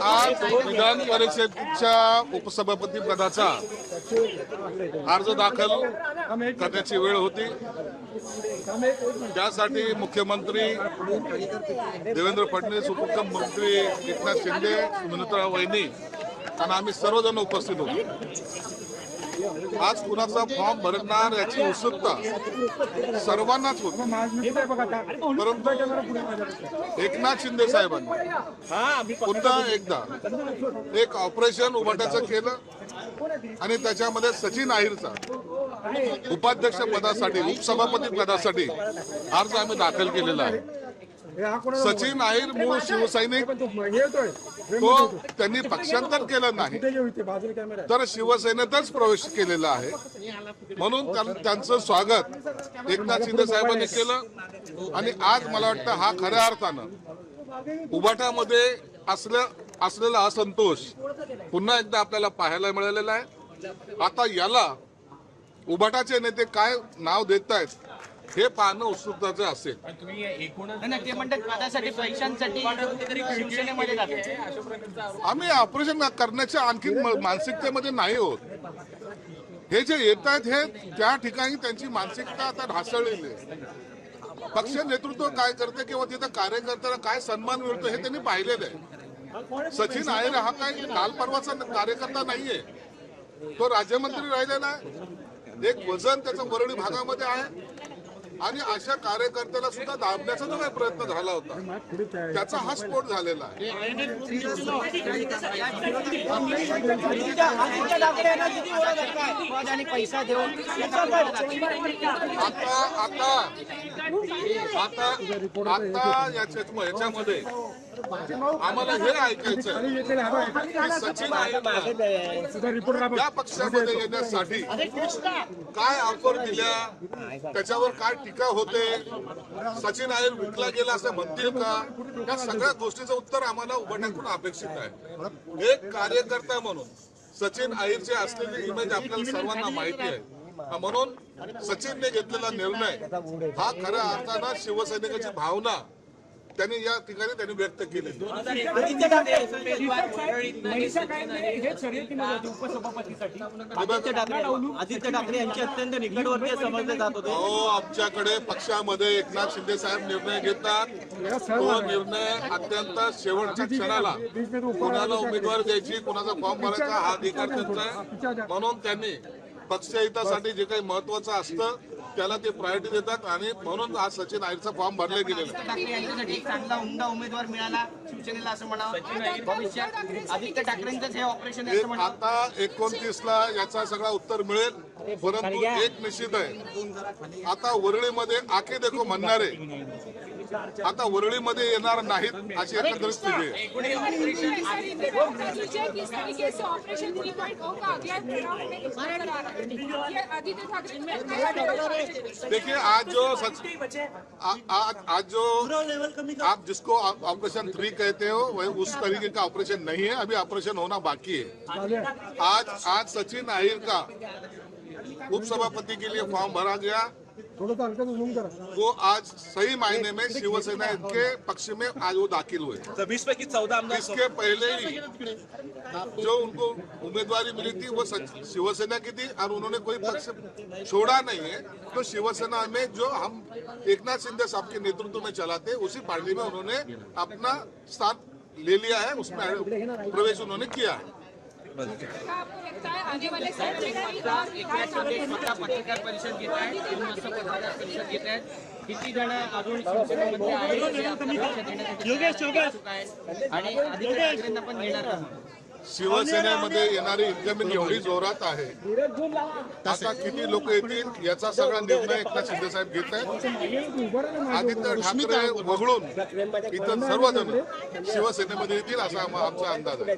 आज विधान परिषदेच्या उपसभापती पदाचा अर्ज दाखल करण्याची वेळ होती। त्यासाठी मुख्यमंत्री देवेंद्र फडणवीस, उपमुख्यमंत्री एकनाथ शिंदे, सुमित्रा वहिनी आणि आम्ही सर्वजण उपस्थित होतो। आज कुणाचा फॉर्म भरणार याची उत्सुकता सर्वांनाच होती, परंतु एकनाथ शिंदे साहेबांनी पुन्हा एकदा एक ऑपरेशन उभाटाचं केलं आणि त्याच्यामध्ये सचिन अहिरचा उपाध्यक्ष पदासाठी, उपसभापती पदासाठी अर्ज आम्ही दाखल केलेला आहे। सचिन अहिर मूळ शिवसैनिक, तो त्यांनी पक्षांतर केलं नाही तर शिवसेनेतच प्रवेश केलेला आहे, म्हणून त्यांचं स्वागत एकनाथ शिंदे साहेबांनी केलं। आणि आज मला वाटतं हा खऱ्या अर्थानं उभाटामध्ये असलेला असंतोष पुन्हा एकदा आपल्याला पाहायला मिळालेला आहे। आता याला उभाटाचे नेते काय नाव देत आहेत हे पाहणं उत्सुकताचं असेल। आम्ही ऑपरेशन करण्याच्या आणखी मानसिकतेमध्ये नाही होत। हे जे येत आहेत हे त्या ठिकाणी त्यांची मानसिकता आता ढासळलेली आहे। पक्ष नेतृत्व काय करते किंवा तिथं कार्यकर्त्याला काय सन्मान मिळतो हे त्यांनी पाहिलेलं आहे। सचिन अहिर हा काही काल परवाचा कार्यकर्ता नाहीये, तो राज्यमंत्री राहिलेला आहे। एक वजन त्याचा वरळी भागामध्ये आहे आणि अशा कार्यकर्त्याला सुद्धा दाबण्याचा जो काही प्रयत्न झाला होता त्याचा हा स्फोट झालेला आहे। आता याच्यामध्ये आम्हाला हे ऐकायचं की सचिन अहिर या पक्षामध्ये येण्यासाठी काय ऑफर दिल्या, त्याच्यावर काय टीका होते, सचिन अहिर विकला गेला असं म्हणतील का, या सगळ्या गोष्टीचं उत्तर आम्हाला उभाट्यातून अपेक्षित आहे। एक कार्यकर्ता म्हणून सचिन अहिरची असलेली इमेज आपल्याला सर्वांना माहिती आहे, म्हणून सचिनने घेतलेला निर्णय हा खऱ्या अर्थानं शिवसैनिकाची भावना त्यांनी या ठिकाणी त्यांनी व्यक्त केली। आदित्य ठाकरे यांचे अत्यंत निकटवर्तीय समजले जात होते। आमच्याकडे पक्षामध्ये एकनाथ शिंदे साहेब निर्णय घेतात, तो निर्णय अत्यंत शेवटच्या क्षणाला कोणाला उमेदवार द्यायची, कोणाचा फॉर्म भरायचा हा अधिकार त्यांचा आहे, म्हणून त्यांनी पक्षहितासाठी जे काही महत्वाचं असतं त्याला ते प्रायोरिटी देतात आणि म्हणून आज सचिन अहिरचा फॉर्म भरला गेलेला आहे। चांगला उमदा उमेदवार मिळाला शिवसेनेला असं म्हणावं, भविष्यात आदित्य ठाकरेंचंच हे ऑपरेशन आहे। आता 29ला याचा सगळा उत्तर मिळेल, परंतु एक निश्चित आहे, आता वरळीमध्ये आखे देखो म्हणणारे आता वरळीमध्ये येणार नाहीत अशी एकंदरीत स्थिती आहे। देखिए आज जो आप जिसको ऑपरेशन 3 कहते हो वह उस तरीके का ऑपरेशन नहीं है, अभी ऑपरेशन होना बाकी है। आज सचिन अहिर का उपसभापति के लिए फॉर्म भरा गया, वो आज सही मायने में शिवसेना के पक्ष में आज वो दाखिल हुए। 20 आमदार इसके पहले ही जो उनको उम्मीदवारी मिली थी वो शिवसेना की थी और उन्होंने कोई पक्ष छोड़ा नहीं है। तो शिवसेना में जो हम एकनाथ शिंदे साहब के नेतृत्व में चलाते उसी पार्टी में उन्होंने अपना स्थान ले लिया है, उसमें प्रवेश उन्होंने किया है। पत्रकार परिषद घेत आहेत, पत्रकार परिषद घेत आहेत, किती जण अजून शिवसेनेमध्ये आणि आदित्य ठाकरेंना पण घेणार आहोत। शिवसेनेमध्ये येणारी इनकमिंग एवढी जोरात आहे, आता किती लोक येतील याचा सगळा निर्णय एकनाथ शिंदे साहेब घेत आहेत। आदित्य ठाकरे वगळून इतर सर्वजण शिवसेनेमध्ये येतील असा आमचा अंदाज आहे।